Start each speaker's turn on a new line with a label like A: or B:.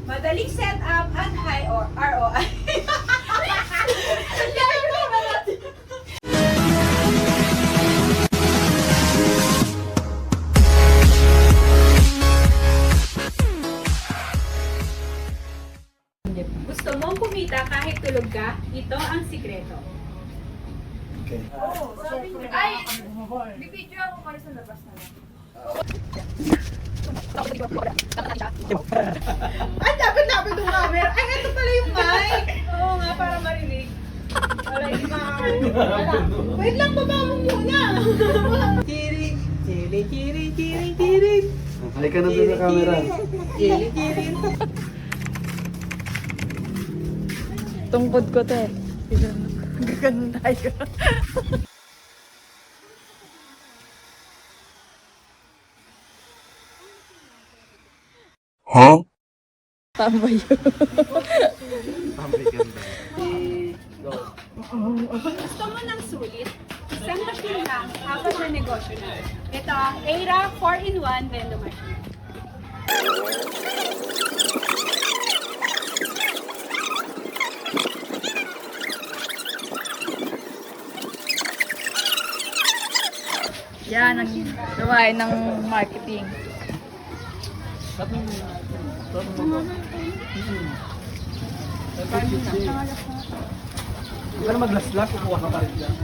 A: Madaling set up at high ROI. Gusto mong kumita kahit tulog ka? Ito ang sikreto.
B: Okay.
A: Ay! Bibidyo ako para sa labas na lang. Ay, dapat lapit yung camera. Ay, ito pala yung mic. Oo nga, para marinig. Wala, hindi makakarinig. Wait lang, baba mo muna. Kiri, kiri, kiri, kiri, kiri.
B: Halika na doon sa camera.
A: Kiri, kiri.
C: Tungkod ko to eh. Ganun tayo.
B: Huh?
C: Tama yun.
A: Gusto mo ng sulit? Isang machine lang, apat na negosyo na. Ito ang Aira 4-in-1 Vendo Machine.
C: Yan, ang gawain ng marketing.
B: Hindi ka na maglaslas, kukuha ka pa rin dyan.